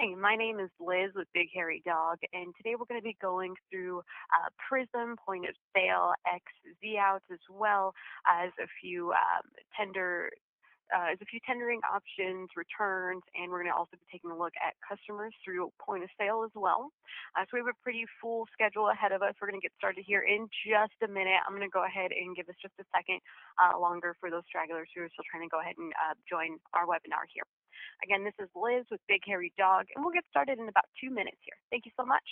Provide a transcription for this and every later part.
Hey, my name is Liz with Big Hairy Dog, and today we're going to be going through Prism point of sale X Z outs as well as a few tendering options, returns, and we're going to also be taking a look at customers through point of sale as well. So we have a pretty full schedule ahead of us. We're going to get started here in just a minute. I'm going to go ahead and give us just a second longer for those stragglers who are still trying to go ahead and join our webinar here. Again, this is Liz with Big Hairy Dog, and we'll get started in about 2 minutes here. Thank you so much.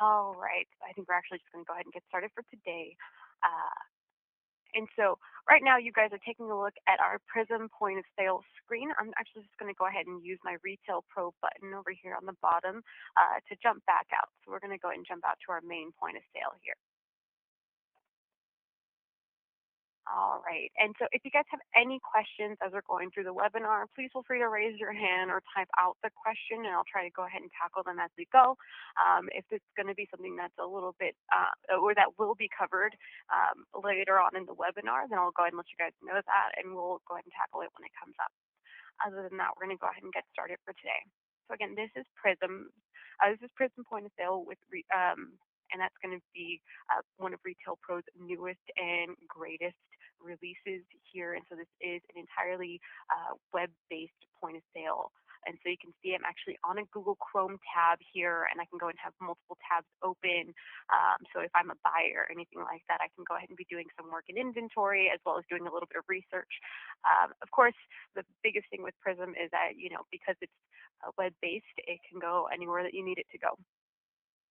All right, I think we're actually just going to go ahead and get started for today. Uh, and so right now you guys are taking a look at our Prism point of sale screen. I'm actually just going to go ahead and use my Retail Pro button over here on the bottom to jump back out. So we're going to go ahead and jump out to our main point of sale here. All right. And so if you guys have any questions as we're going through the webinar, please feel free to raise your hand or type out the question, and I'll try to go ahead and tackle them as we go. If it's going to be something that's a little bit, or that will be covered later on in the webinar, then I'll go ahead and let you guys know that, and we'll go ahead and tackle it when it comes up. Other than that, we're going to go ahead and get started for today. So again, this is Prism. This is Prism point of sale with and that's going to be one of Retail Pro's newest and greatest releases here. And so this is an entirely web-based point of sale. And so you can see I'm actually on a Google Chrome tab here, and I can go and have multiple tabs open. So if I'm a buyer or anything like that, I can go ahead and be doing some work in inventory as well as doing a little bit of research. Of course, the biggest thing with Prism is that, because it's web-based, it can go anywhere that you need it to go.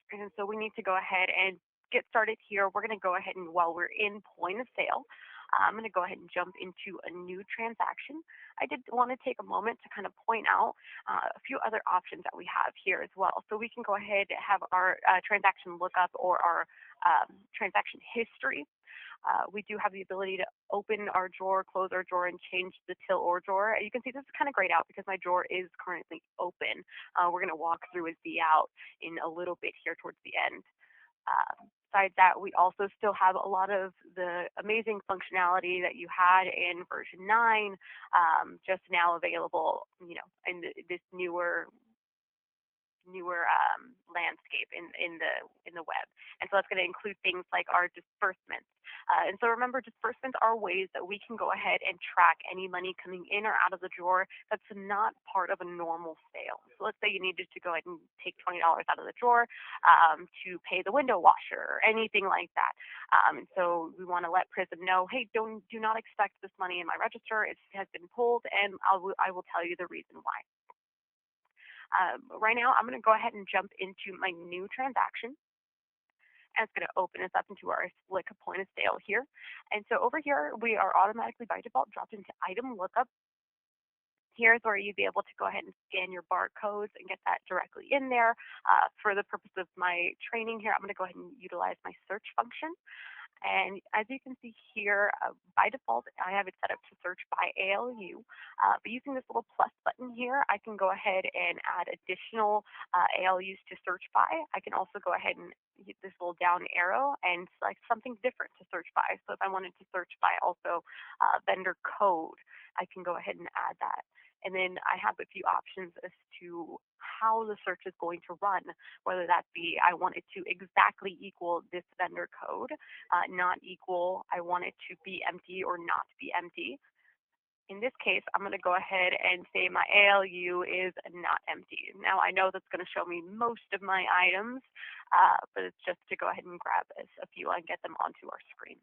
And so we need to go ahead and get started here. We're going to go ahead and while we're in point of sale, I'm going to go ahead and jump into a new transaction. I did want to take a moment to kind of point out a few other options that we have here as well. So we can go ahead and have our transaction lookup or our transaction history. We do have the ability to open our drawer, close our drawer, and change the till or drawer. You can see this is kind of grayed out because my drawer is currently open. We're going to walk through a Z out in a little bit here towards the end. Besides that, we also still have a lot of the amazing functionality that you had in version 9, just now available, in this newer landscape in the web. And so that's going to include things like our disbursements. And so remember, disbursements are ways that we can go ahead and track any money coming in or out of the drawer that's not part of a normal sale. So let's say you needed to go ahead and take $20 out of the drawer to pay the window washer or anything like that. And so we want to let Prism know, hey, do not expect this money in my register. It has been pulled, and I will tell you the reason why. Right now, I'm going to go ahead and jump into my new transaction. And it's going to open us up into our slick point of sale here. And so over here, we are automatically by default dropped into item lookup. Here's where you'd be able to go ahead and scan your barcodes and get that directly in there. For the purpose of my training here, I'm going to go ahead and utilize my search function. And as you can see here, by default, I have it set up to search by ALU. But using this little plus button here, I can go ahead and add additional ALUs to search by. I can also go ahead and hit this little down arrow and select something different to search by. So if I wanted to search by also vendor code, I can go ahead and add that. And then I have a few options as to how the search is going to run, whether that be I want it to exactly equal this vendor code, not equal, I want it to be empty or not be empty. In this case, I'm going to go ahead and say my ALU is not empty. Now, I know that's going to show me most of my items, but it's just to go ahead and grab a few and get them onto our screen.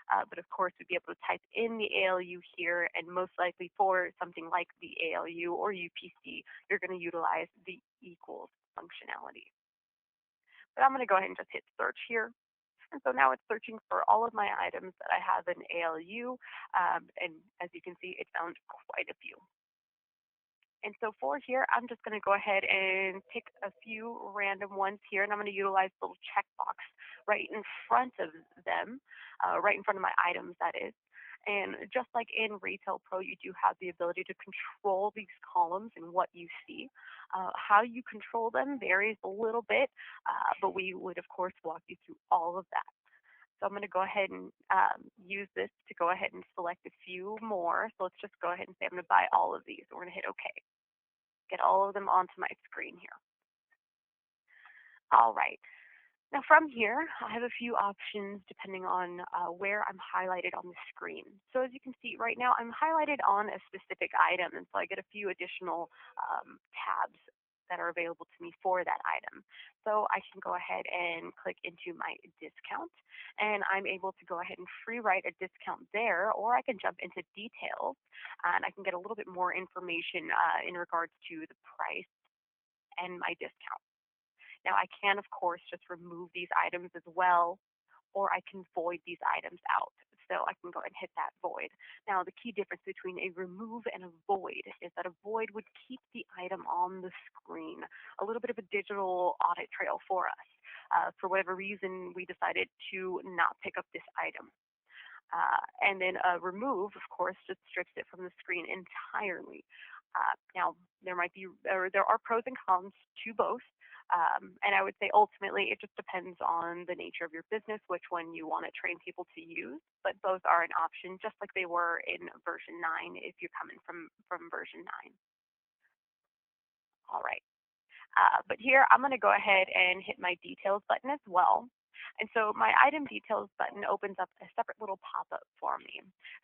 But of course, we'd be able to type in the ALU here, and most likely for something like the ALU or UPC, you're going to utilize the equals functionality. But I'm going to go ahead and just hit search here. And so now it's searching for all of my items that I have in ALU, and as you can see, it found quite a few. And so for here, I'm just going to go ahead and pick a few random ones here, and I'm going to utilize the little checkbox right in front of them, right in front of my items, that is. And just like in Retail Pro, you do have the ability to control these columns and what you see. How you control them varies a little bit, but we would, of course, walk you through all of that. So I'm going to go ahead and use this to go ahead and select a few more. So let's just go ahead and say I'm going to buy all of these. We're going to hit OK. Get all of them onto my screen here. All right. Now from here, I have a few options depending on where I'm highlighted on the screen. So as you can see right now, I'm highlighted on a specific item, and so I get a few additional tabs that are available to me for that item. So I can go ahead and click into my discount, and I'm able to go ahead and free write a discount there, or I can jump into details, and I can get a little bit more information in regards to the price and my discount. Now I can, of course, just remove these items as well, or I can void these items out. So I can go and hit that void. Now the key difference between a remove and a void is that a void would keep the item on the screen, a little bit of a digital audit trail for us. For whatever reason, we decided to not pick up this item. And then a remove, of course, just strips it from the screen entirely. Now, there are pros and cons to both. And I would say ultimately it just depends on the nature of your business, which one you want to train people to use. But both are an option, just like they were in version 9 if you're coming from version 9. All right. But here I'm going to go ahead and hit my details button as well. And so my item details button opens up a separate little pop-up for me.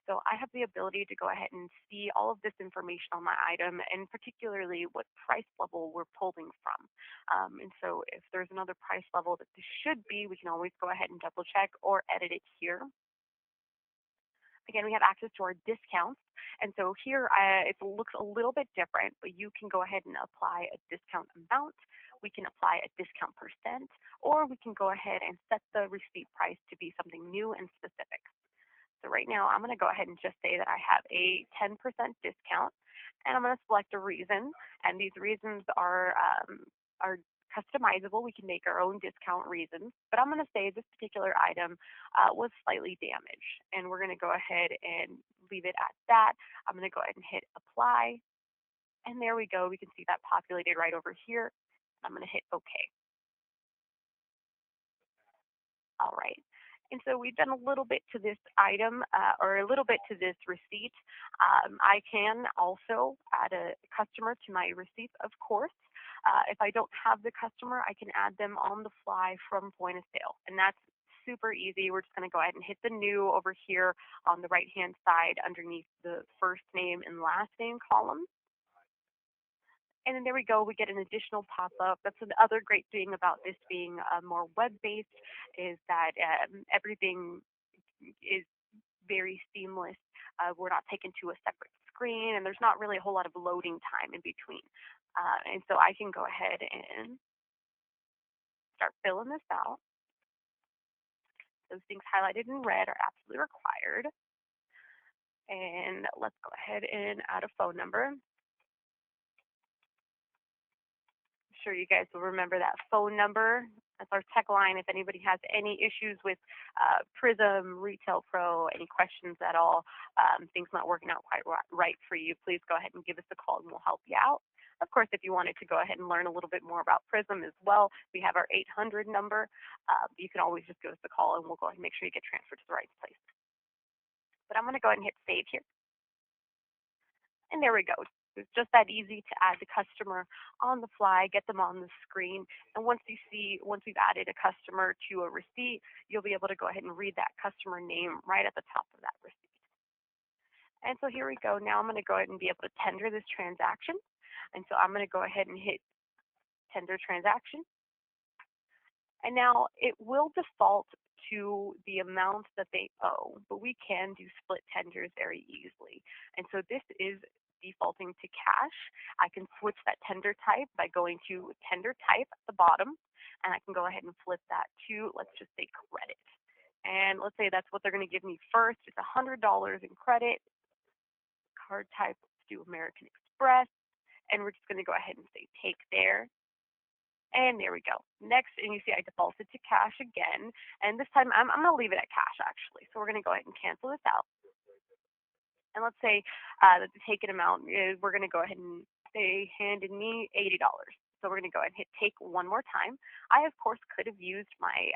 So I have the ability to go ahead and see all of this information on my item, and particularly what price level we're pulling from. And so if there's another price level that this should be, we can always go ahead and double check or edit it here. Again, we have access to our discounts. And so here it looks a little bit different, but you can go ahead and apply a discount amount. We can apply a discount percent, or we can go ahead and set the receipt price to be something new and specific. So right now, I'm going to go ahead and just say that I have a 10% discount, and I'm going to select a reason. And these reasons are customizable. We can make our own discount reasons, but I'm going to say this particular item was slightly damaged, and we're going to go ahead and leave it at that. I'm going to go ahead and hit apply, and there we go. We can see that populated right over here. I'm going to hit OK. All right. And so we've done a little bit to this item, or a little bit to this receipt. I can also add a customer to my receipts, of course. If I don't have the customer, I can add them on the fly from point of sale. And that's super easy. We're just going to go ahead and hit the new over here on the right-hand side underneath the first name and last name column. And then there we go, we get an additional pop-up. That's another great thing about this being more web-based, is that everything is very seamless. We're not taken to a separate screen, and there's not really a whole lot of loading time in between. And so I can go ahead and start filling this out. Those things highlighted in red are absolutely required. And let's go ahead and add a phone number. Sure you guys will remember that phone number. That's our tech line. If anybody has any issues with Prism, Retail Pro, any questions at all, things not working out quite right for you, please go ahead and give us a call and we'll help you out. Of course, if you wanted to go ahead and learn a little bit more about Prism as well, we have our 800 number. You can always just give us a call and we'll go ahead and make sure you get transferred to the right place. But I'm going to go ahead and hit save here. And there we go. It's just that easy to add the customer on the fly, get them on the screen, and once we've added a customer to a receipt, you'll be able to go ahead and read that customer name right at the top of that receipt. And so here we go. Now I'm going to go ahead and be able to tender this transaction. And so I'm going to go ahead and hit tender transaction. And now it will default to the amount that they owe, but we can do split tenders very easily. And so this is defaulting to cash. I can switch that tender type by going to tender type at the bottom, and I can go ahead and flip that to, let's just say, credit. And let's say that's what they're going to give me first. It's $100 in credit. Card type, let's do American Express. And we're just going to go ahead and say take there. And there we go. Next, and you see I defaulted to cash again. And this time I'm going to leave it at cash, actually. So we're going to go ahead and cancel this out. And let's say that the taken amount is, we're going to go ahead and say handed me $80. So we're going to go ahead and hit take one more time. I, of course, could have used my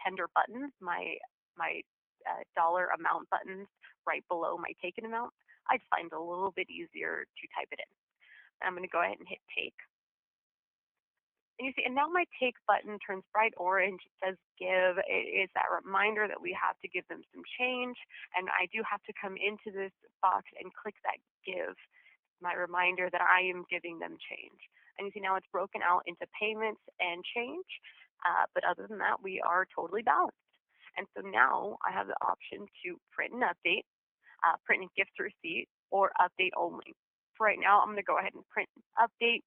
tender buttons, my dollar amount buttons right below my taken amount. I just find it a little bit easier to type it in. I'm going to go ahead and hit take. And you see, and now my take button turns bright orange. It says give. It is that reminder that we have to give them some change. And I do have to come into this box and click that give, my reminder that I am giving them change. And you see now it's broken out into payments and change. But other than that, we are totally balanced. And so now I have the option to print and update, print and gift receipt, or update only. For right now, I'm going to go ahead and print and update.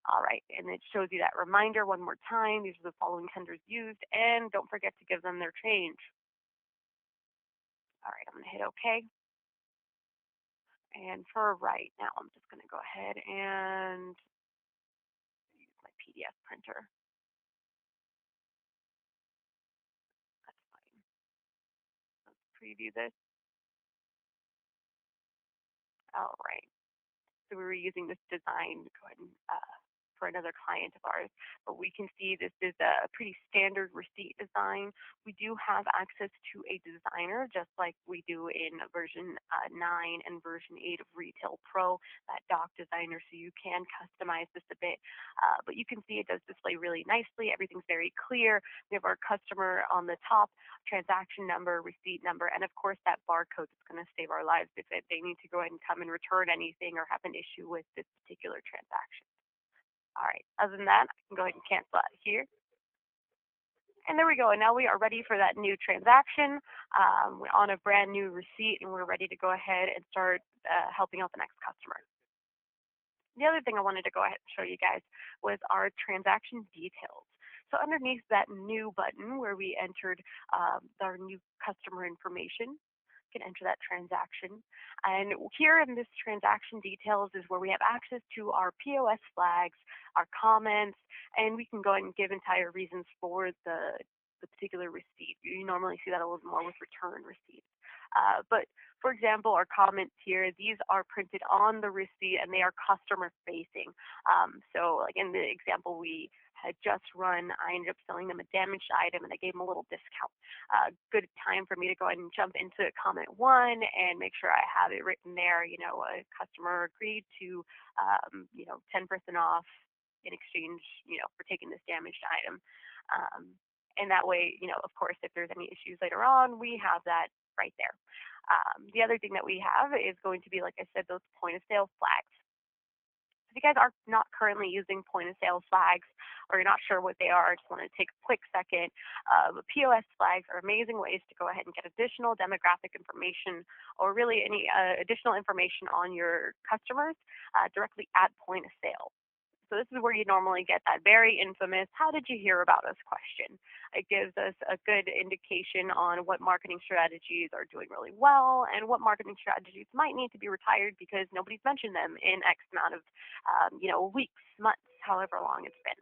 All right, and it shows you that reminder one more time. These are the following tenders used, and don't forget to give them their change. All right, I'm going to hit OK. And for right now, I'm just going to go ahead and use my PDF printer. That's fine. Let's preview this. All right. So we were using this design to go ahead and for another client of ours, but we can see this is a pretty standard receipt design. We do have access to a designer, just like we do in version 9 and version 8 of Retail Pro, that doc designer, so you can customize this a bit. But you can see it does display really nicely. Everything's very clear. We have our customer on the top, transaction number, receipt number, and of course that barcode that's going to save our lives if they need to go ahead and come and return anything or have an issue with this particular transaction. All right, other than that, I can go ahead and cancel out here. And there we go. And now we are ready for that new transaction. We're on a brand new receipt, and we're ready to go ahead and start helping out the next customer. The other thing I wanted to go ahead and show you guys was our transaction details. So underneath that new button where we entered our new customer information, can enter that transaction. And here in this transaction details is where we have access to our POS flags, our comments, and we can go ahead and give entire reasons for the particular receipt. You normally see that a little more with return receipts. But for example, our comments here, these are printed on the receipt and they are customer facing. So like in the example we had just run, I ended up selling them a damaged item and I gave them a little discount. Good time for me to go ahead and jump into comment 1 and make sure I have it written there. You know, a customer agreed to, 10% off in exchange, for taking this damaged item. And that way, of course, if there's any issues later on, we have that right there. The other thing that we have is going to be, like I said, those point of sale flags. If you guys are not currently using point of sale flags or you're not sure what they are, I just want to take a quick second. POS flags are amazing ways to go ahead and get additional demographic information or really any additional information on your customers directly at point of sale. So this is where you normally get that very infamous, how did you hear about us question. It gives us a good indication on what marketing strategies are doing really well and what marketing strategies might need to be retired because nobody's mentioned them in X amount of, weeks, months, however long it's been.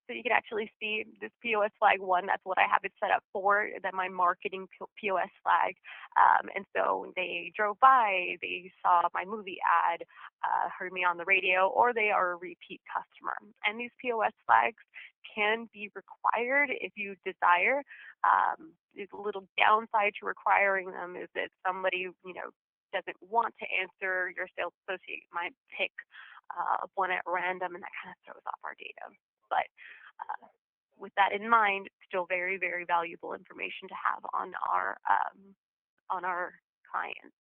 So you can actually see this POS flag 1, that's what I have it set up for, that my marketing POS flag. And so they drove by, they saw my movie ad, heard me on the radio, or they are a repeat customer. And these POS flags can be required if you desire. The little downside to requiring them is that somebody, doesn't want to answer, your sales associate might pick one at random, and that kind of throws off our data. But with that in mind, still very, very valuable information to have on our clients.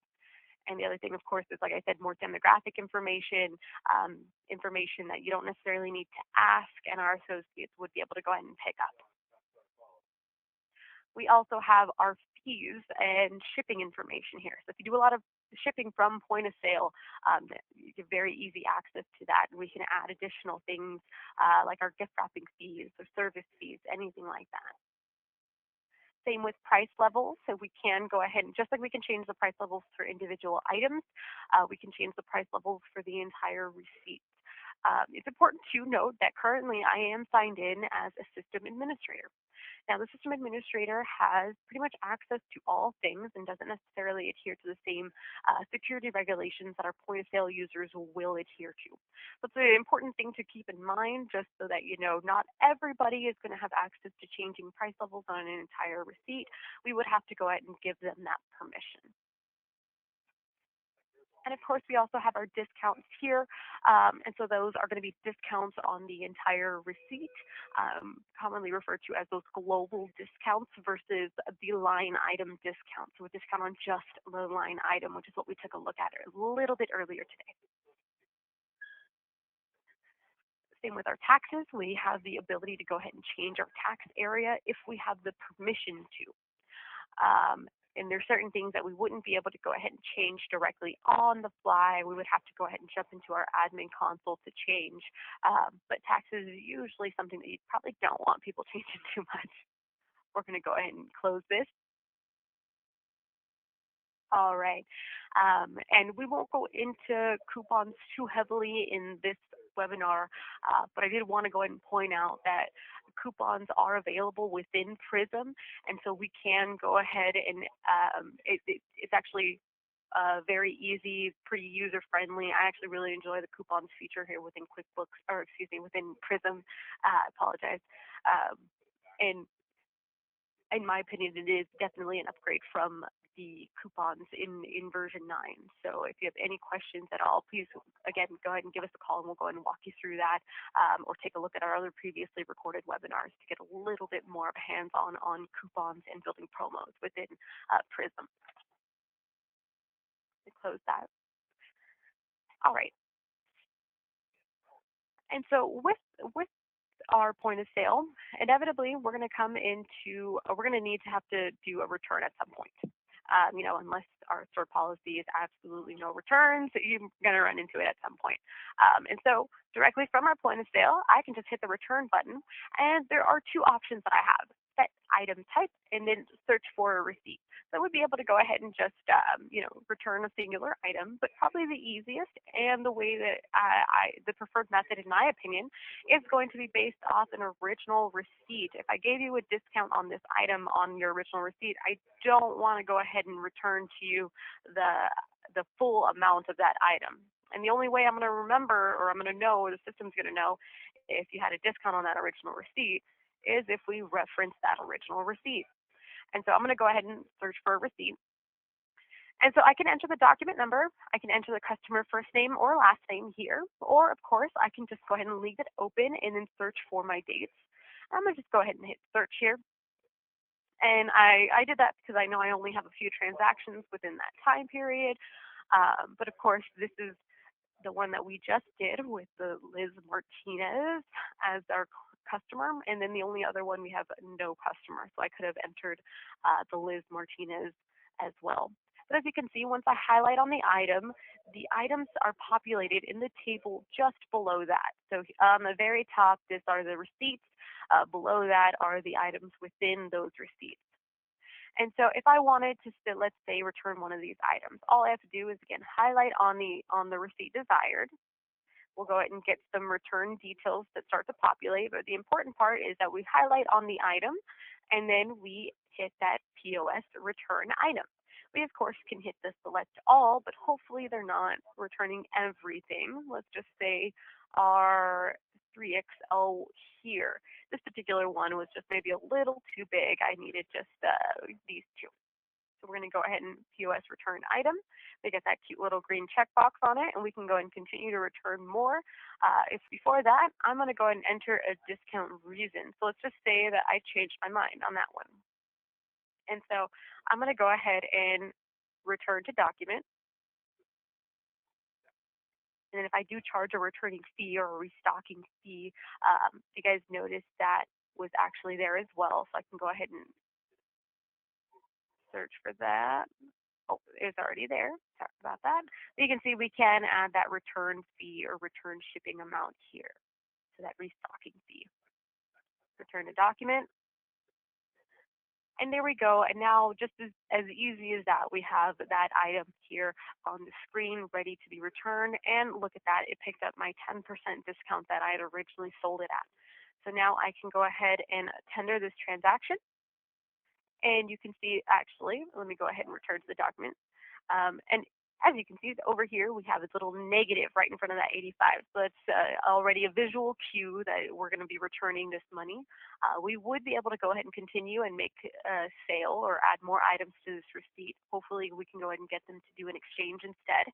And the other thing, of course, is, like I said, more demographic information, information that you don't necessarily need to ask, and our associates would be able to go ahead and pick up. We also have our fees and shipping information here. So if you do a lot of shipping from point of sale, you have very easy access to that. And we can add additional things like our gift wrapping fees or service fees, anything like that. Same with price levels. So we can go ahead and, just like we can change the price levels for individual items, we can change the price levels for the entire receipt. It's important to note that currently I am signed in as a system administrator. Now, the system administrator has pretty much access to all things and doesn't necessarily adhere to the same security regulations that our point of sale users will adhere to. So it's an important thing to keep in mind, just so that you know not everybody is going to have access to changing price levels on an entire receipt. We would have to go ahead and give them that permission. And of course, we also have our discounts here. And so those are going to be discounts on the entire receipt, commonly referred to as those global discounts versus the line item discount. So a discount on just the line item, which is what we took a look at a little bit earlier today. Same with our taxes. We have the ability to go ahead and change our tax area if we have the permission to. And there's certain things that we wouldn't be able to go ahead and change directly on the fly. We would have to go ahead and jump into our admin console to change. But taxes is usually something that you probably don't want people changing too much. We're going to go ahead and close this. All right. And we won't go into coupons too heavily in this webinar, but I did want to go ahead and point out that coupons are available within Prism, and so we can go ahead and it's actually very easy, pretty user-friendly. I actually really enjoy the coupons feature here within QuickBooks, or excuse me, within Prism. I apologize. And in my opinion, it is definitely an upgrade from the coupons in version 9. So if you have any questions at all, please, again, go ahead and give us a call, and we'll go ahead and walk you through that, or take a look at our other previously recorded webinars to get a little bit more of a hands-on on coupons and building promos within Prism. To close that. All right. And so with our point of sale, inevitably we're going to come into, we're going to need to have to do a return at some point. Unless our store policy is absolutely no returns, you're going to run into it at some point. And so directly from our point of sale, I can just hit the return button, and there are two options that I have: set item type and then search for a receipt. So I would be able to go ahead and just, return a singular item, but probably the easiest and the way that the preferred method, in my opinion, is going to be based off an original receipt. If I gave you a discount on this item on your original receipt, I don't want to go ahead and return to you the full amount of that item. And the only way I'm going to remember, or I'm going to know, or the system's going to know if you had a discount on that original receipt, is if we reference that original receipt. And so I'm going to go ahead and search for a receipt. And so I can enter the document number, I can enter the customer first name or last name here, or of course I can just go ahead and leave it open and then search for my dates. I'm going to just go ahead and hit search here. And I did that because I know I only have a few transactions within that time period. But of course, this is the one that we just did with the Liz Martinez as our customer, and then the only other one we have no customer. So I could have entered the Liz Martinez as well. But as you can see, once I highlight on the items are populated in the table just below that. So on the very top, these are the receipts. Below that are the items within those receipts. And so if I wanted to, let's say, return one of these items, all I have to do is, again, highlight on the receipt desired. We'll go ahead and get some return details that start to populate. But the important part is that we highlight on the item, and then we hit that POS return item. We, of course, can hit the select all, but hopefully they're not returning everything. Let's just say our 3XL here. This particular one was just maybe a little too big. I needed just these two. So we're going to go ahead and POS return item. They get that cute little green checkbox on it, and we can go and continue to return more. If before that, I'm going to go ahead and enter a discount reason. So let's just say that I changed my mind on that one. And so I'm going to go ahead and return to document. And then if I do charge a returning fee or a restocking fee, you guys notice that was actually there as well. So I can go ahead and search for that. Oh, it's already there. Sorry about that. But you can see we can add that return fee or return shipping amount here. So that restocking fee. Return to document. And there we go. And now just as easy as that, we have that item here on the screen ready to be returned. And look at that, it picked up my 10% discount that I had originally sold it at. So now I can go ahead and tender this transaction. And you can see, actually, let me go ahead and return to the document. And as you can see, over here, we have this little negative right in front of that 85. So it's already a visual cue that we're going to be returning this money. We would be able to go ahead and continue and make a sale or add more items to this receipt. Hopefully, we can go ahead and get them to do an exchange instead.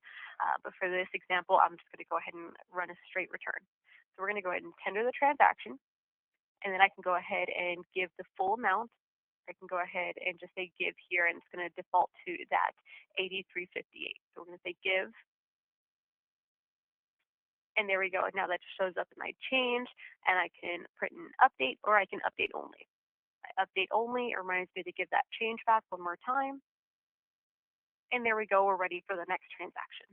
But for this example, I'm just going to go ahead and run a straight return. So we're going to go ahead and tender the transaction. And then I can go ahead and give the full amount. I can go ahead and just say give here, and it's going to default to that 83.58. So we're going to say give, and there we go. Now that shows up in my change, and I can print and update, or I can update only. Update only reminds me to give that change back one more time, and there we go. We're ready for the next transaction.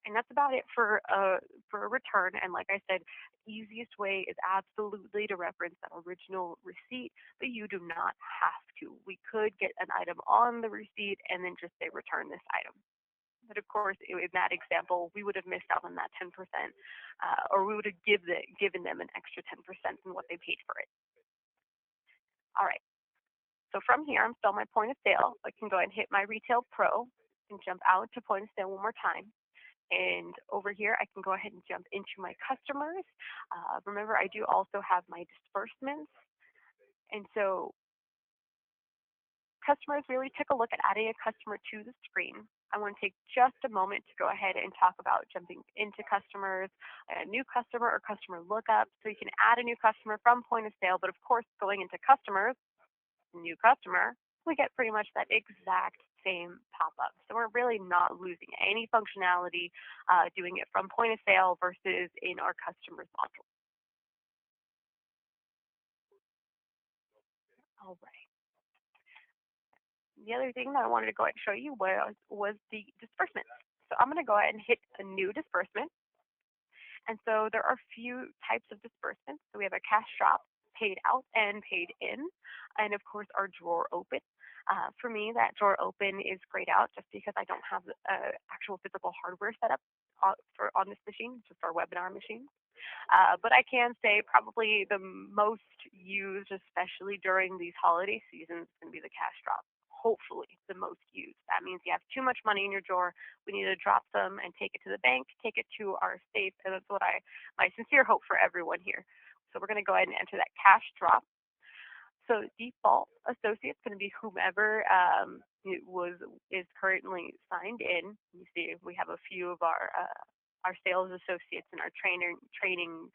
And that's about it for a return. And like I said, easiest way is absolutely to reference that original receipt, but you do not have to. We could get an item on the receipt and then just say return this item. But of course, in that example, we would have missed out on that 10%, or we would have given them an extra 10% than what they paid for it. All right. So from here, I'm still my point of sale. I can go ahead and hit my Retail Pro and jump out to point of sale one more time. And over here, I can go ahead and jump into my customers. Remember, I do also have my disbursements. And so customers, we already took a look at adding a customer to the screen. I want to take just a moment to go ahead and talk about jumping into customers, a new customer or customer lookup. So you can add a new customer from point of sale, but of course, going into customers, new customer, we get pretty much that exact same pop-up. So we're really not losing any functionality doing it from point of sale versus in our customers module. All right. The other thing that I wanted to go ahead and show you was the disbursement. So I'm going to go ahead and hit a new disbursement. And so there are a few types of disbursements. So we have a cash drop, paid out, and paid in, and of course our drawer open. For me, that drawer open is grayed out just because I don't have actual physical hardware set up on this machine, just our webinar machine. But I can say probably the most used, especially during these holiday seasons, is going to be the cash drop. Hopefully the most used. That means you have too much money in your drawer. We need to drop some and take it to the bank, take it to our safe, and that's what my sincere hope for everyone here. So we're going to go ahead and enter that cash drop. So default associate is going to be whomever is currently signed in. You see, we have a few of our sales associates and our training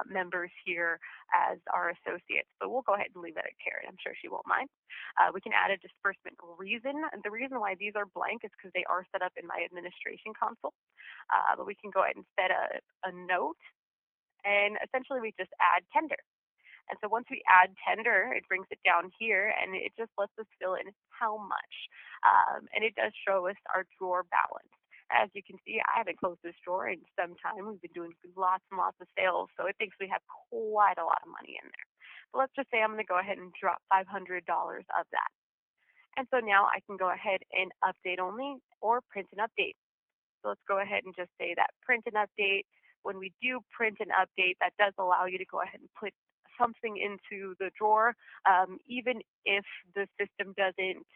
members here as our associates. So we'll go ahead and leave that at Karen. I'm sure she won't mind. We can add a disbursement reason. And the reason why these are blank is because they are set up in my administration console. But we can go ahead and set a note. And essentially, we just add tender. And so once we add tender, it brings it down here, and it just lets us fill in how much. And it does show us our drawer balance. As you can see, I haven't closed this drawer in some time. We've been doing lots and lots of sales, so it thinks we have quite a lot of money in there. So let's just say I'm going to go ahead and drop $500 of that. And so now I can go ahead and update only or print and update. So let's go ahead and just say that print and update. When we do print and update, that does allow you to go ahead and put something into the drawer, even if the system doesn't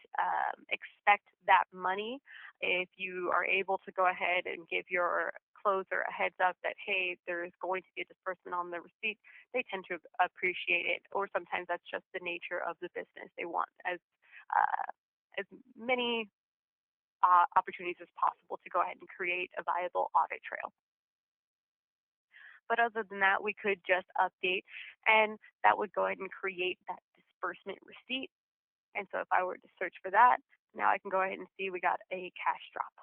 expect that money. If you are able to go ahead and give your closer a heads up that, hey, there is going to be a disbursement on the receipt, they tend to appreciate it. Or sometimes that's just the nature of the business. They want as as many opportunities as possible to go ahead and create a viable audit trail. But other than that, we could just update, and that would go ahead and create that disbursement receipt. And so if I were to search for that, now I can go ahead and see we got a cash drop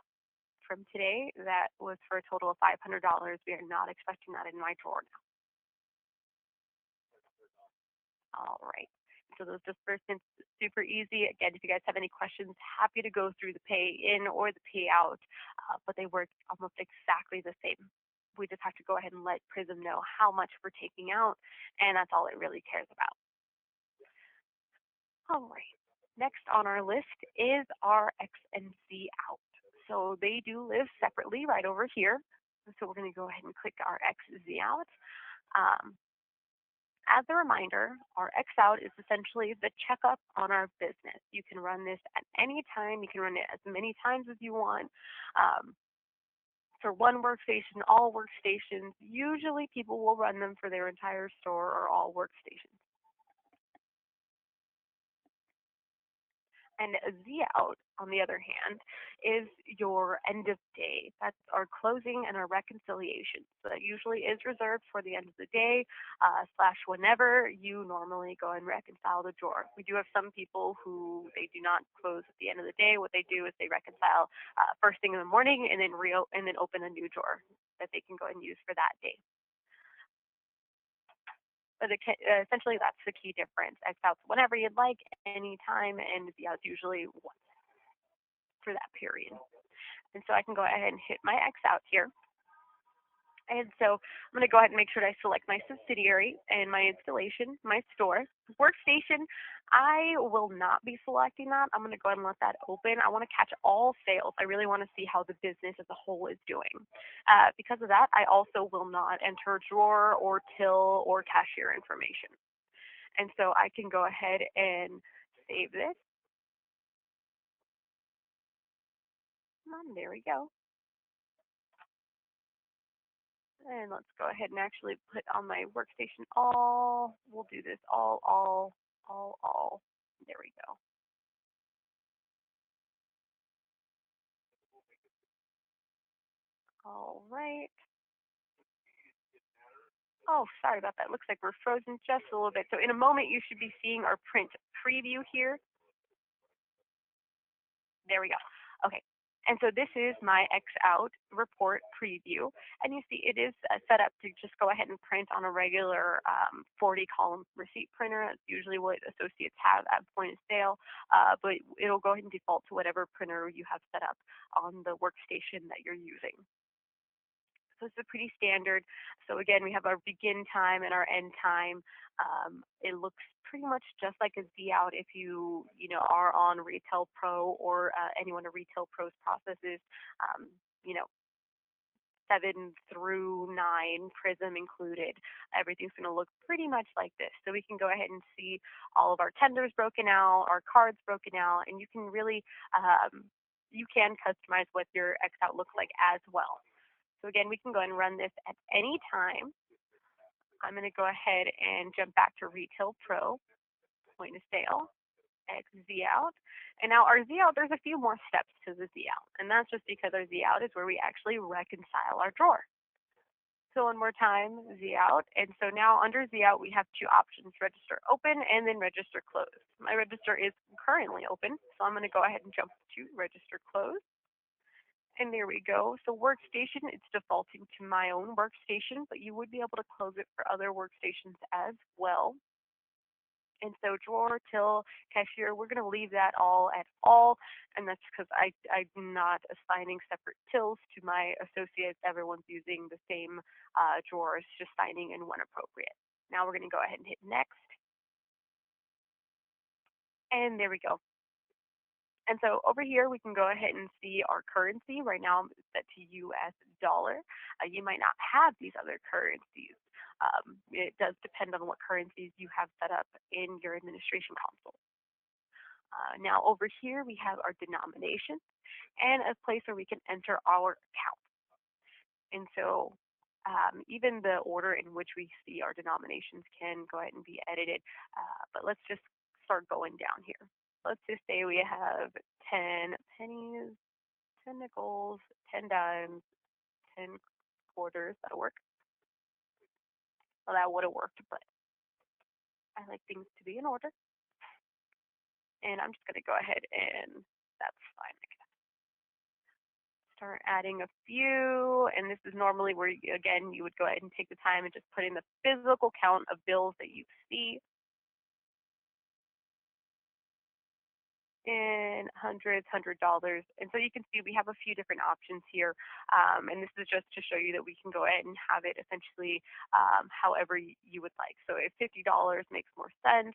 from today that was for a total of $500. We are not expecting that in my drawer now. All right. So those disbursements, super easy. Again, if you guys have any questions, happy to go through the pay in or the pay out, but they work almost exactly the same. We just have to go ahead and let Prism know how much we're taking out, and that's all it really cares about. All right. Next on our list is our X and Z out. So they do live separately right over here. So we're going to go ahead and click our X Z out. As a reminder, our X out is essentially the checkup on our business. You can run this at any time. You can run it as many times as you want. For one workstation, all workstations, usually people will run them for their entire store or all workstations. And a Z out, on the other hand, is your end of day. That's our closing and our reconciliation. So that usually is reserved for the end of the day / whenever you normally go and reconcile the drawer. We do have some people who they do not close at the end of the day. What they do is they reconcile first thing in the morning and then open a new drawer that they can go and use for that day. But essentially, that's the key difference. X outs whenever you'd like, anytime, and Z outs usually once for that period. And so I can go ahead and hit my X out here. And so I'm going to go ahead and make sure that I select my subsidiary and my installation, my store. Workstation, I will not be selecting that. I'm going to go ahead and let that open. I want to catch all sales. I really want to see how the business as a whole is doing. Because of that, I also will not enter drawer or till or cashier information. And so I can go ahead and save this. There we go. And let's go ahead and actually put on my workstation all. We'll do this all. There we go. All right. Oh, sorry about that. Looks like we're frozen just a little bit. So in a moment, you should be seeing our print preview here. There we go. Okay. And so this is my X out report preview. And you see it is set up to just go ahead and print on a regular 40-column receipt printer. That's usually what associates have at point of sale. But it'll go ahead and default to whatever printer you have set up on the workstation that you're using. So it's a pretty standard. So again, we have our begin time and our end time. It looks pretty much just like a Z out if you are on Retail Pro or anyone of Retail Pro's processes. 7 through 9, Prism included. Everything's going to look pretty much like this. So we can go ahead and see all of our tenders broken out, our cards broken out, and you can really you can customize what your X out looks like as well. So again, we can go and run this at any time. I'm going to go ahead and jump back to Retail Pro, point of sale, X Z out. And now our Z out, there's a few more steps to the Z out. And that's just because our Z out is where we actually reconcile our drawer. So one more time, Z out. And so now under Z out, we have two options, register open and then register close. My register is currently open, so I'm going to go ahead and jump to register close. And there we go. So workstation, it's defaulting to my own workstation, but you would be able to close it for other workstations as well. And so drawer, till, cashier, we're going to leave that all at all. And that's because I'm not assigning separate tills to my associates. Everyone's using the same drawers, just signing in when appropriate. Now we're going to go ahead and hit next. And there we go. And so over here, we can go ahead and see our currency. Right now, it's set to US dollar. You might not have these other currencies. It does depend on what currencies you have set up in your administration console. Now over here, we have our denomination and a place where we can enter our account. And so even the order in which we see our denominations can go ahead and be edited. But let's just start going down here. let's just say we have 10 pennies, 10 nickels, 10 dimes, 10 quarters. That'll work. Well, that would have worked, but I like things to be in order. And I'm just going to go ahead and that's fine, I guess. Start adding a few, and this is normally where, again, you would go ahead and take the time and just put in the physical count of bills that you see. In hundreds, $100. And so you can see we have a few different options here. And this is just to show you that we can go ahead and have it essentially however you would like. So if $50 makes more sense,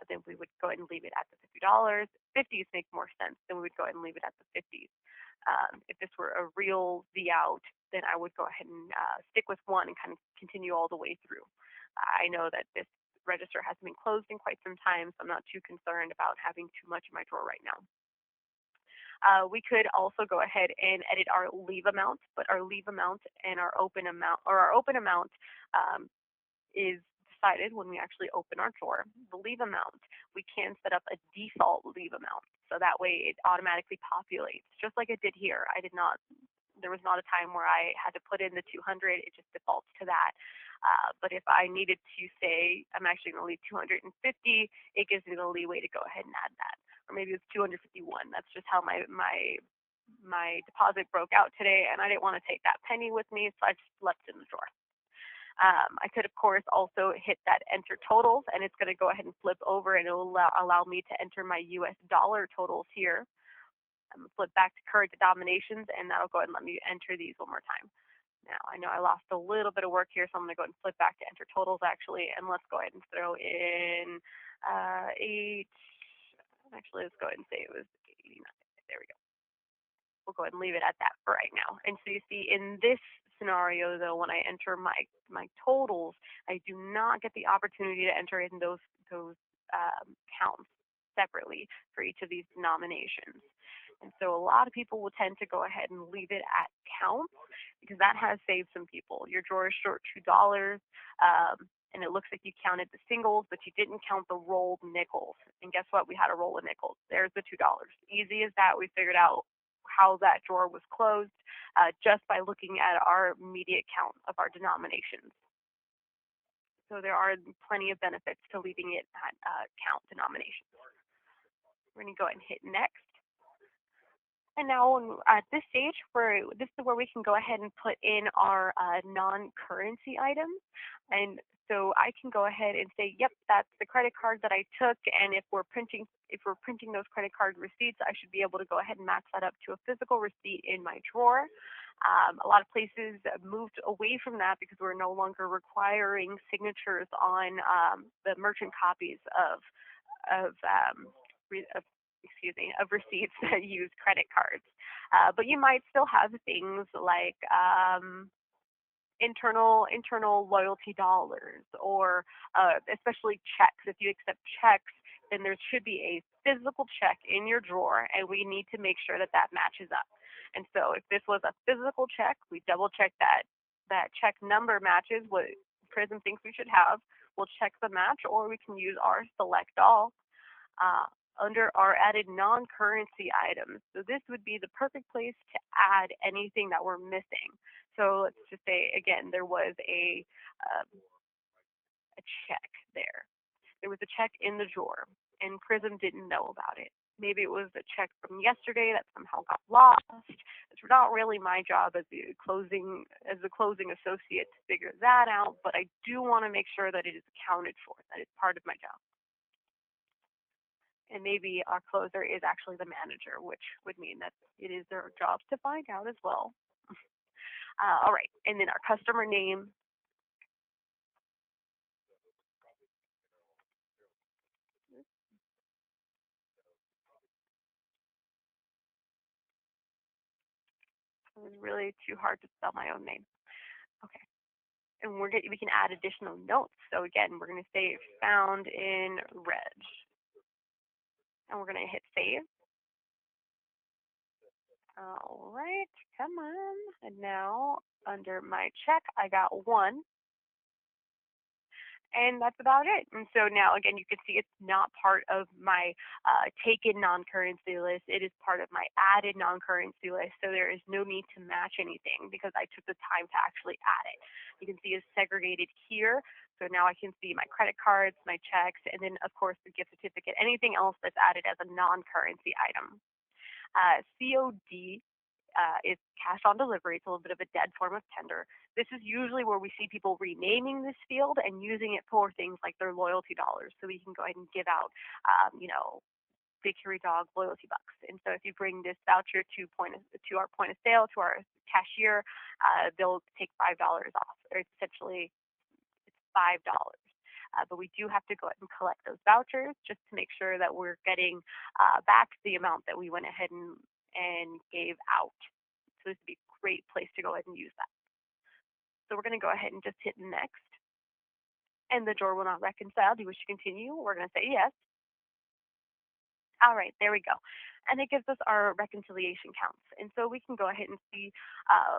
then we would go ahead and leave it at the $50. 50s make more sense, then we would go ahead and leave it at the 50s. If this were a real Z out, then I would go ahead and stick with one and kind of continue all the way through. I know that this register hasn't been closed in quite some time, so I'm not too concerned about having too much in my drawer right now. We could also go ahead and edit our leave amount, but our leave amount and our open amount, or our open amount is decided when we actually open our drawer. The leave amount, we can set up a default leave amount, so that way it automatically populates, just like it did here. There was not a time where I had to put in the 200, it just defaults to that. But if I needed to say I'm actually going to leave 250, it gives me the leeway to go ahead and add that. Or maybe it's 251. That's just how my deposit broke out today, and I didn't want to take that penny with me, so I just left it in the drawer. I could, of course, also hit that enter totals, and it's going to go ahead and flip over, and it will allow me to enter my US dollar totals here. I'm going to flip back to current denominations, and that'll go ahead and let me enter these one more time. Now, I know I lost a little bit of work here, so I'm going to go ahead and flip back to enter totals, actually, and let's go ahead and throw in 8. Actually, let's go ahead and say it was 89. There we go. We'll go ahead and leave it at that for right now. And so you see in this scenario, though, when I enter my totals, I do not get the opportunity to enter in those counts separately for each of these denominations. And so a lot of people will tend to go ahead and leave it at counts because that has saved some people. Your drawer is short $2, and it looks like you counted the singles, but you didn't count the rolled nickels. And guess what? We had a roll of nickels. There's the $2. Easy as that. We figured out how that drawer was closed just by looking at our immediate count of our denominations. So there are plenty of benefits to leaving it at count denominations. We're going to go ahead and hit next. And now at this stage, this is where we can go ahead and put in our non-currency items. And so I can go ahead and say, yep, that's the credit card that I took. And if we're printing those credit card receipts, I should be able to go ahead and match that up to a physical receipt in my drawer. A lot of places moved away from that because we're no longer requiring signatures on the merchant copies of receipts that use credit cards. But you might still have things like internal loyalty dollars, or especially checks. If you accept checks, then there should be a physical check in your drawer, and we need to make sure that that matches up. And so if this was a physical check, we double check that check number matches what Prism thinks we should have. We'll check the match, or we can use our select all under our added non-currency items. So this would be the perfect place to add anything that we're missing. So let's just say, again, there was a check there. There was a check in the drawer, and Prism didn't know about it. Maybe it was a check from yesterday that somehow got lost. It's not really my job as the closing associate to figure that out, but I do want to make sure that it is accounted for, that it's part of my job. And maybe our closer is actually the manager, which would mean that it is their job to find out as well. All right, and then our customer name. It was really too hard to spell my own name. Okay, and we can add additional notes. So again, we're going to say found in reg, and we're going to hit save. All right, come on. And now under my check, I got 1. And that's about it. And so now, again, you can see it's not part of my taken non-currency list. It is part of my added non-currency list. So there is no need to match anything because I took the time to actually add it. You can see it's segregated here. So now I can see my credit cards, my checks, and then, of course, the gift certificate, anything else that's added as a non-currency item. COD is cash on delivery. It's a little bit of a dead form of tender. This is usually where we see people renaming this field and using it for things like their loyalty dollars. So we can go ahead and give out, Big Hairy Dog loyalty bucks. And so if you bring this voucher to our point of sale, to our cashier, they'll take $5 off, or essentially it's $5. But we do have to go ahead and collect those vouchers just to make sure that we're getting back the amount that we went ahead and gave out. So this would be a great place to go ahead and use that. So we're going to go ahead and just hit next. And the drawer will not reconcile. Do you wish to continue? We're going to say yes. All right, there we go. And it gives us our reconciliation counts. And so we can go ahead and see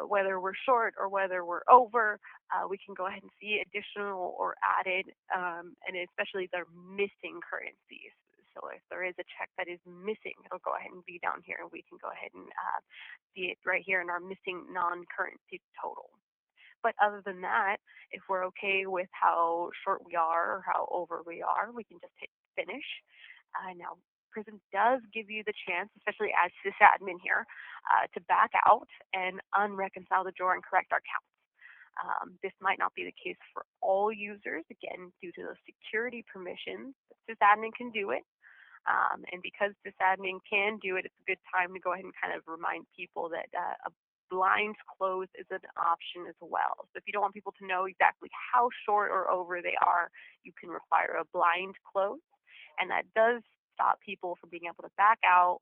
whether we're short or whether we're over. We can go ahead and see additional or added, and especially the missing currencies. So if there is a check that is missing, it'll go ahead and be down here, and we can go ahead and see it right here in our missing non-currency total. But other than that, if we're okay with how short we are or how over we are, we can just hit finish. Now, Prism does give you the chance, especially as sysadmin here, to back out and unreconcile the drawer and correct our counts. This might not be the case for all users, again, due to those security permissions. Sysadmin can do it. And because sysadmin can do it, it's a good time to go ahead and kind of remind people that a blind close is an option as well. So if you don't want people to know exactly how short or over they are, you can require a blind close. And that does stop people from being able to back out.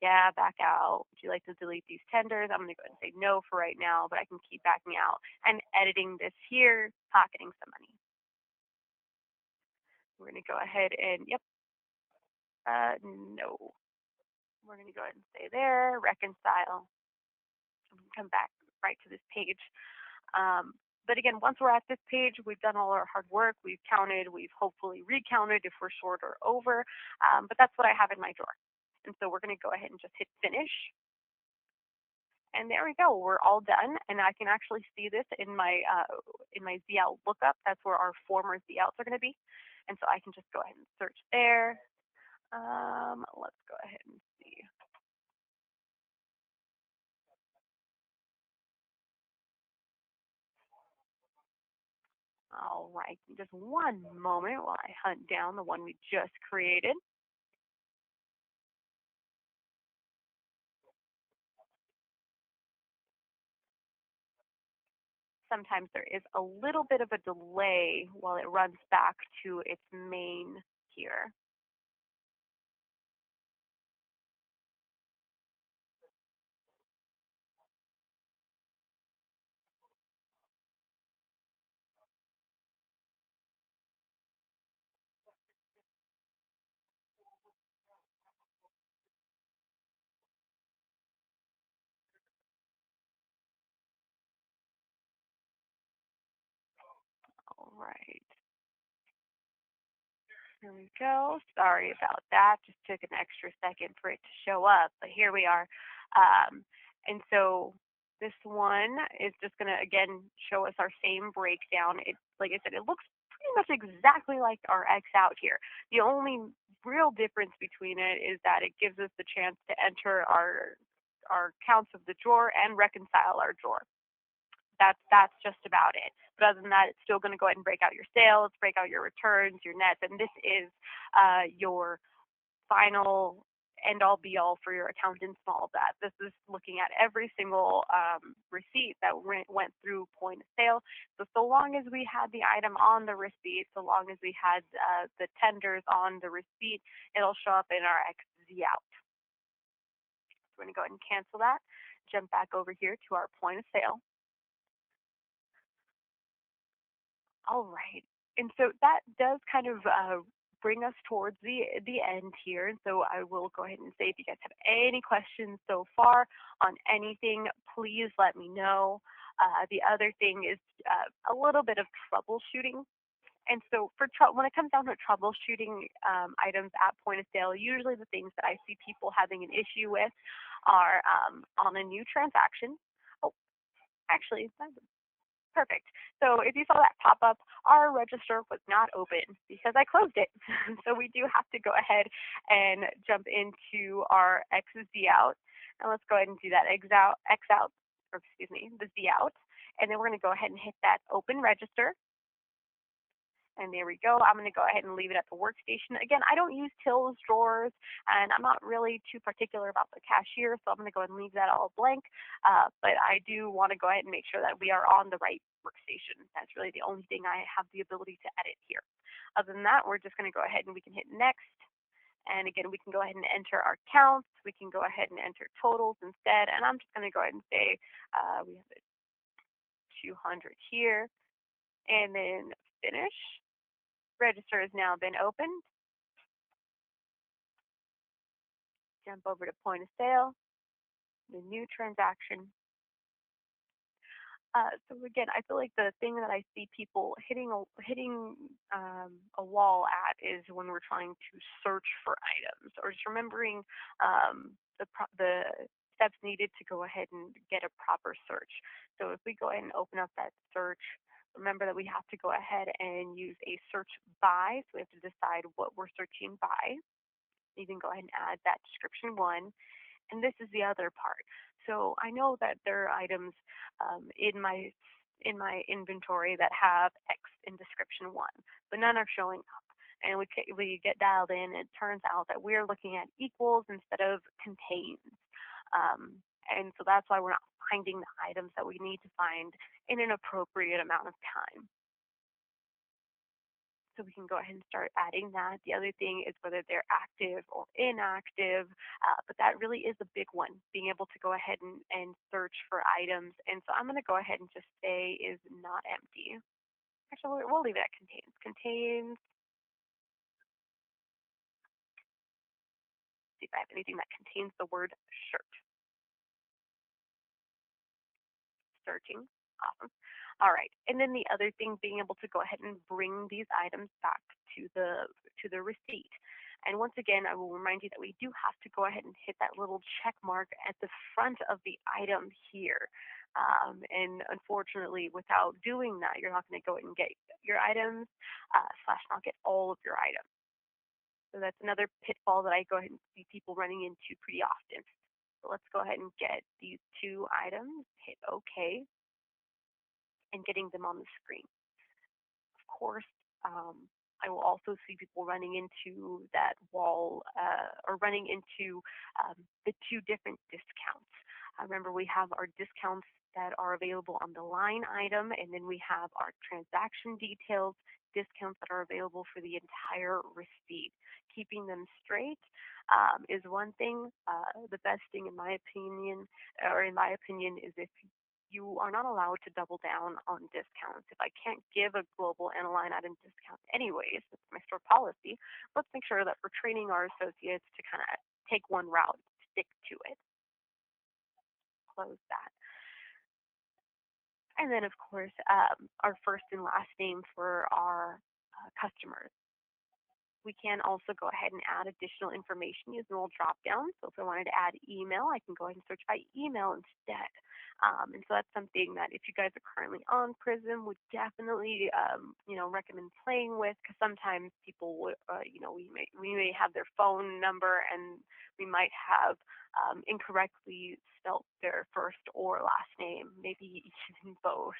Yeah, back out. Would you like to delete these tenders? I'm going to go ahead and say no for right now, but I can keep backing out and editing this here, pocketing some money. We're going to go ahead and, no. We're going to go ahead and say there, reconcile. Come back right to this page. But again, once we're at this page, we've done all our hard work. We've counted. We've hopefully recounted if we're short or over. But that's what I have in my drawer. And so we're going to go ahead and just hit finish. And there we go. We're all done. And I can actually see this in my ZL lookup. That's where our former ZLs are going to be. And so I can just go ahead and search there. Let's go ahead and see. All right, just one moment while I hunt down the one we just created. Sometimes there is a little bit of a delay while it runs back to its main here. All right. Here we go. Sorry about that. Just took an extra second for it to show up, but here we are. And so this one is just going to, again, show us our same breakdown. It, like I said, it looks pretty much exactly like our X out here. The only real difference between it is that it gives us the chance to enter our counts of the drawer and reconcile our drawer. That's just about it. But other than that, it's still going to go ahead and break out your sales, break out your returns, your nets, and this is your final end-all be-all for your accountants and all of that. This is looking at every single receipt that went through point of sale. So long as we had the item on the receipt, so long as we had the tenders on the receipt, it'll show up in our XZ out. So we're going to go ahead and cancel that, jump back over here to our point of sale. All right. And so that does kind of bring us towards the end here. And so I will go ahead and say, if you guys have any questions so far on anything, please let me know. The other thing is a little bit of troubleshooting. And so when it comes down to troubleshooting items at point of sale, usually the things that I see people having an issue with are on a new transaction. Oh, actually, that's perfect. So if you saw that pop up, our register was not open because I closed it. So we do have to go ahead and jump into our XZ out. And let's go ahead and do that X out, or excuse me, the Z out. And then we're going to go ahead and hit that open register. And there we go. I'm going to go ahead and leave it at the workstation. Again, I don't use tills, drawers, and I'm not really too particular about the cashier, so I'm going to go ahead and leave that all blank. But I do want to go ahead and make sure that we are on the right workstation. That's really the only thing I have the ability to edit here. Other than that, we're just going to go ahead and we can hit next. And again, we can go ahead and enter our counts. We can go ahead and enter totals instead. And I'm just going to go ahead and say we have 200 here. And then finish. Register has now been opened. Jump over to point of sale, the new transaction. So again, I feel like the thing that I see people hitting a wall at is when we're trying to search for items, or just remembering the steps needed to go ahead and get a proper search. So if we go ahead and open up that search, remember that we have to go ahead and use a search by. So we have to decide what we're searching by. You can go ahead and add that description one. And this is the other part. So I know that there are items in my inventory that have X in description one, but none are showing up. And we get dialed in, and it turns out that we're looking at equals instead of contains. And so that's why we're not finding the items that we need to find in an appropriate amount of time. So we can go ahead and start adding that. The other thing is whether they're active or inactive, but that really is a big one, being able to go ahead and search for items. And so I'm going to go ahead and just say is not empty. Actually, we'll leave it at contains. Contains. See if I have anything that contains the word shirt. Searching. Awesome. All right. And then the other thing, being able to go ahead and bring these items back to the receipt. And once again, I will remind you that we do have to go ahead and hit that little check mark at the front of the item here. And unfortunately, without doing that, you're not going to go ahead and get your items / not get all of your items. So that's another pitfall that I go ahead and see people running into pretty often. So let's go ahead and get these two items, hit OK, and getting them on the screen. Of course, I will also see people running into that wall or running into the two different discounts. Remember, we have our discounts that are available on the line item, and then we have our transaction details discounts that are available for the entire receipt. Keeping them straight is one thing. The best thing, in my opinion, is if you are not allowed to double down on discounts. If I can't give a global and a line item discount anyways, that's my store policy, let's make sure that we're training our associates to kind of take one route, stick to it. Close that. And then, of course, our first and last name for our customers. We can also go ahead and add additional information using a little drop down. So if I wanted to add email, I can go ahead and search by email instead. And so that's something that if you guys are currently on Prism, would definitely recommend playing with, because sometimes people would we may have their phone number and we might have incorrectly spelt their first or last name, maybe even both.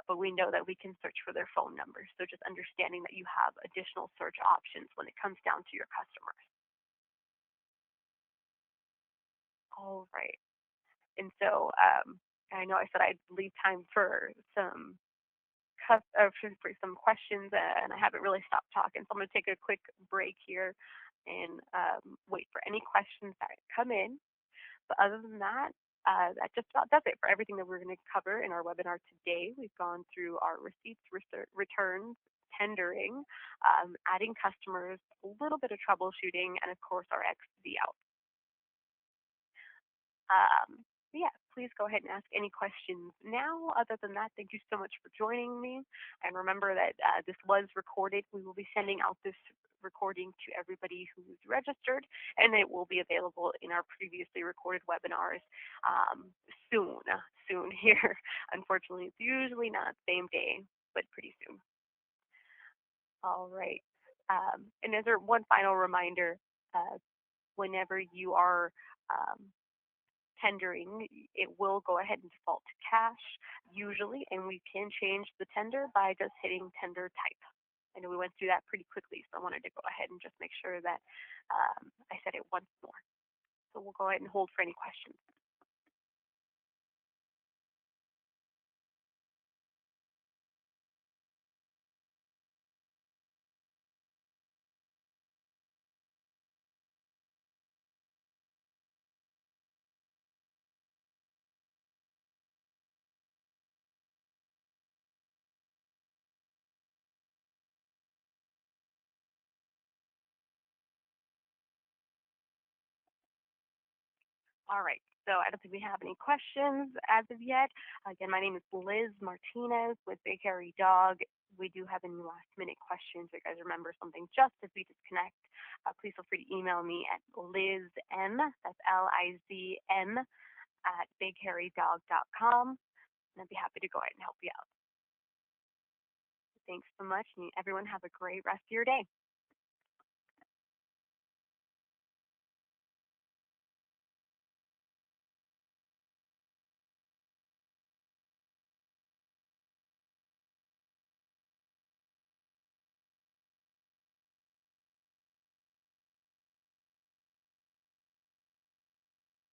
But we know that we can search for their phone numbers. So just understanding that you have additional search options when it comes down to your customers. All right. And so I know I said I'd leave time for some for some questions, and I haven't really stopped talking. So I'm going to take a quick break here and wait for any questions that come in. But other than that, that just about does it for everything that we're going to cover in our webinar today. We've gone through our receipts, returns, tendering, adding customers, a little bit of troubleshooting, and of course our XZ out. Yeah, please go ahead and ask any questions now. Other than that, thank you so much for joining me. And remember that this was recorded. We will be sending out this recording to everybody who is registered, and it will be available in our previously recorded webinars soon. Soon here. Unfortunately, it's usually not same day, but pretty soon. All right. And as a one final reminder, whenever you are tendering, it will go ahead and default to cash usually, and we can change the tender by just hitting tender type. I know we went through that pretty quickly, so I wanted to go ahead and just make sure that I said it once more. So we'll go ahead and hold for any questions. All right. So I don't think we have any questions as of yet. Again, my name is Liz Martinez with Big Hairy Dog. We do have any last minute questions. If you guys remember something just as we disconnect, please feel free to email me at LizM, that's LIZM, at bighairydog.com. And I'd be happy to go ahead and help you out. Thanks so much, and everyone have a great rest of your day.